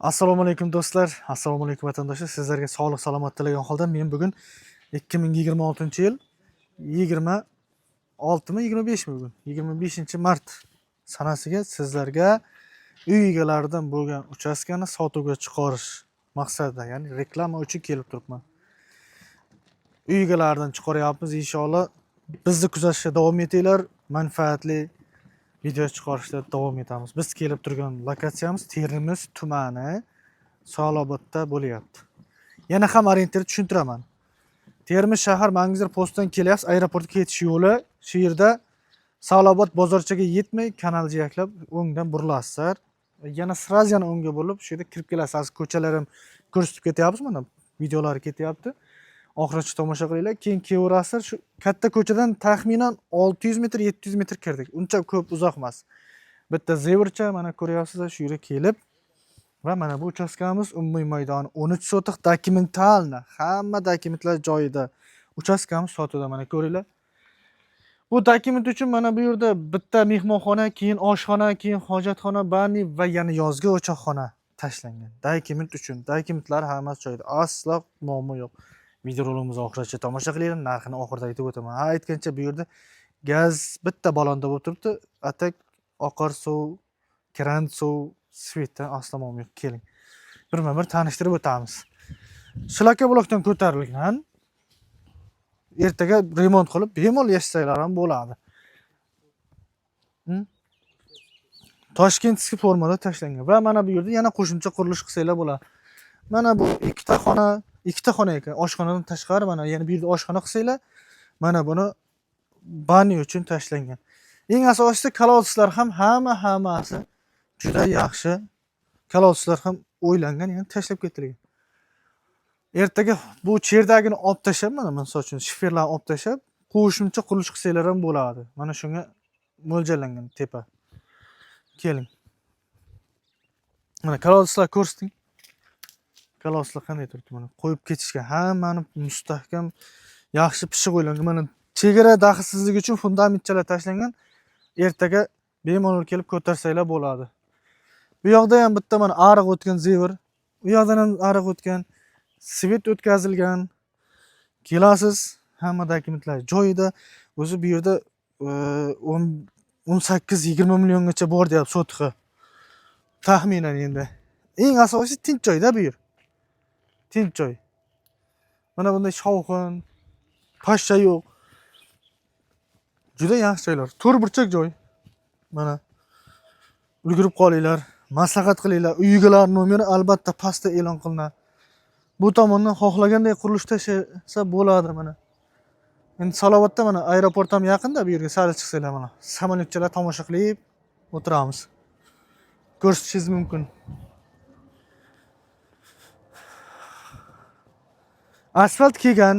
Assalomu alaykum do'stlar, assalomu alaykum vatandoshlar. Sizlarga sog'lik, salomat tilagan holda men bugun 2026-yil 26mi, 25mi bugun? 25-mart sanasiga sizlarga uy egalaridan bo'lgan uchastkani sotuvga chiqarish maqsadida, ya'ni reklama uchun kelib turibman. Uy egalaridan chiqaryapmiz inshaalloh. Bizni kuzatishda davom etinglar. Manfaatli video chiqarishda davom etamiz. Biz kelib turgan lokatsiyamiz Termiz tumani Salobodda bo'lyapti. Yana ham orientir tushuntiraman. Termiz shahar Mangizar postdan kelyapsiz, aeroportga ketish yo'li. Shu yerda Salobod bozorchaga yetmay kanal jiyaklab o'ngdan burilasizlar. Yana sraz yana o'ngga burilib, shu yerda kirib kelasiz. Ko'chalarim ko'rsatib ketyapmiz, mana videolari ketyapti. Oxirigacha tomosha qilinglar. Keyin kelaverasizlar. Shu katta ko'chadan taxminan 600 metr, 700 metr kirdik. Uncha ko'p uzoq emas. Bitta zevrcha mana ko'ryapsizlar, shu yerga kelib va mana bu uchastkamiz umumiy maydoni 13 sotiq dokumentalni, hamma dokumentlar joyida. Uchastkamiz sotuvda, mana ko'ringlar. Bu dokument uchun mana bu yerda bitta mehmonxona, keyin oshxona, keyin hojatxona, bani va yana yozgi o'choqxona tashlangan. Dokument uchun. Dokumentlar hammasi joyida. Aslo muammo yo'q. Videorolikimizni oxirigacha tomosha qilinglar. Narxini oxirida aytib o'taman. Ha, aytgancha bu yerda gaz bitta balonda bo'lib turibdi. Atak oqar suv, kran suv, svetdan aslo muammo yo'q. Keling. Birma-bir tanishtirib o'tamiz. Shilaka blokdan ko'tarilgan. Ertaga remont qilib, bemalol yashasanglar ham bo'ladi. Toshkentskiy formada tashlangan va mana bu yerda yana qo'shimcha qurilish qilsanglar bo'ladi. Mana bu ikkita xona ekan. Oshxonadan tashqari mana yana bu yerda oshxona qilsanglar, mana buni bani uchun tashlangan. Eng asosiysi kolodeslar ham hammasi juda yaxshi. Kolodeslar ham o'ylangan, ya'ni tashlab ketilgan. Ertaga bu cherdagini olib tashlab, mana misol uchun shiferlarni olib tashlab, qo'shimcha qurilish qilsanglar ham bo'ladi. Mana shunga mo'ljallangan tepa. Keling. Mana kolodeslar ko'rsating. Kolodeslar qanday turibdi mana? Qo'yib ketishgan. Hammani mustahkam, yaxshi pishiq o'ylangan. Mana chegara daxlsizligi uchun fundamentchalar tashlangan. Ertaga bemalol kelib ko'tarsanglar bo'ladi. Bu yoqda ham bitta mana ariq o'tgan zevir. U yoqdan ham ariq o'tgan. Svet o'tkazilgan. Kelasiz, hamma dokumentlar joyida. O'zi bu yerda 18-20 milliongacha bor deyapti sotiqi. Taxminan endi. Eng asosiysi tinch joyda bu yer. Tinch joy. Mana bunday shovqin, pashsha yo'q. Juda yaxshi joylar. To'rt burchak joy. Mana ulgurib qolinglar, maslahat qilinglar. Uy egalari nomeri albatta pastda e'lon qilinadi. Bu tomondan xohlaganday qurilish tashlasa bo'ladi mana. Endi Salobodda mana aeroport ham yaqinda, bu yerga sal chiqsanglar mana. Samolyotchalar tomosha qilib o'tiramiz. Ko'rsatishingiz mumkin. Asfalt kelgan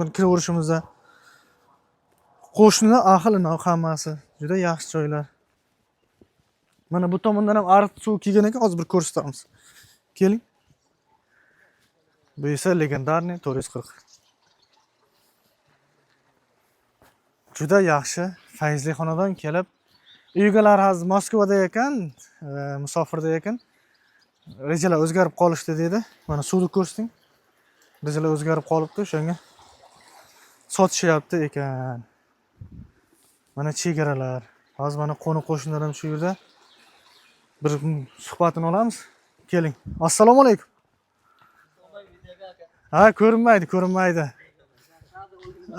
bir kiraverishimizda. Qo'shnilar ahilini hammasi juda yaxshi joylar. Mana bu tomondan ham ariq suv kelgan ekan, hozir bir ko'rsatamiz. Keling. Bu esa legendarniy 440. Juda yaxshi, fayzli xonadon kelib, uyg'alar hozir Moskvada ekan, musofirda ekan. Rejalar o'zgarib qolishdi dedi. Mana suvni ko'rsating. Rejalar o'zgarib qolibdi, o'shanga sotishyapti ekan. Mana chegaralar. Hozir mana qo'ni-qo'shnilar ham shu yerda. Bir suhbatini olamiz. Keling. Assalomu alaykum. Ha, ko'rinmaydi.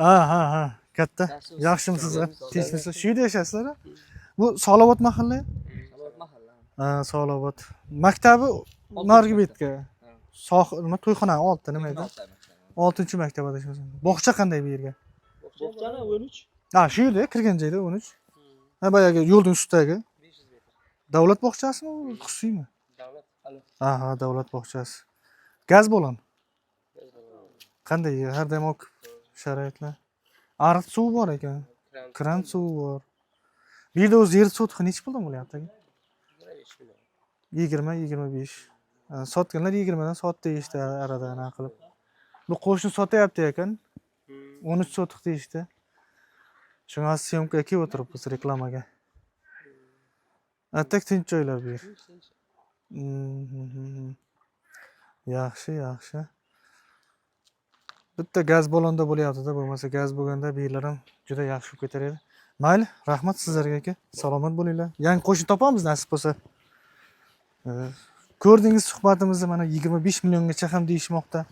Ha. Katta. Yaxshimisiz? Tinchmisiz? Shu yerda yashasizlar? Bu Salobod mahalla? Salobod mahalla. Ha, Salobod. Maktabi narigi betga. Nima to'yxona oldida nima edi? 6-maktabda ishlaysiz. Bog'cha qanday bu yerga? Bog'chani 13. Ha, shu yerda kirgan joyda 13. Ha, boyagi yo'lning ustidagi. 500 metr. Davlat bog'chasimi, xususiymi? Davlat. Ha, davlat bog'chasi. Gaz bo'lon. Qanday? Har doim sharoitlar. Ariq suv bor ekan. Kran suv bor. Bu yerda o'zi yer sotiqi necha puldan bo'lyapti? 20-25. Sotganlar 20 dan sotdi deyishdi arada ana qilib. Bu qo'shni sotyapti ekan. 13 sotiq deyishdi. Shunga syomkaga kelib o'tiribmiz reklamaga. Atak tinch joylar bu yer. Yaxshi, yaxshi. Bitta gaz balonda bo'lyapti-da, bo'lmasa gaz bo'lganda biylar ham juda yaxshi bo'lib ketar edi. Mayli, rahmat sizlarga aka. Salomat bo'linglar. Yangi qo'shni topamiz nasib bo'lsa. Ko'rdingiz suhbatimizni mana 25 milliongacha ham deyishmoqda.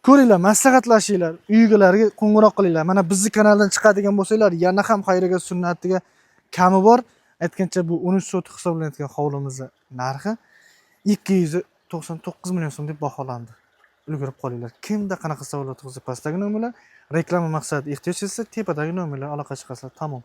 Ko'ringlar, maslahatlashinglar, uygalarga qo'ng'iroq qilinglar. Mana bizning kanaldan chiqadigan bo'lsanglar, yana ham xayriga sunnatiga kami bor. Aytgancha bu 13 so't hisoblanadigan hovlimizning narxi 299 million so'm deb baholandi. Ulgurib qolinglar. Kimda qanaqa savollar tug'ilsa pastdagi nomerlar, reklama maqsadida ehtiyoj esa tepadagi nomerlar aloqa chiqarsa tamom.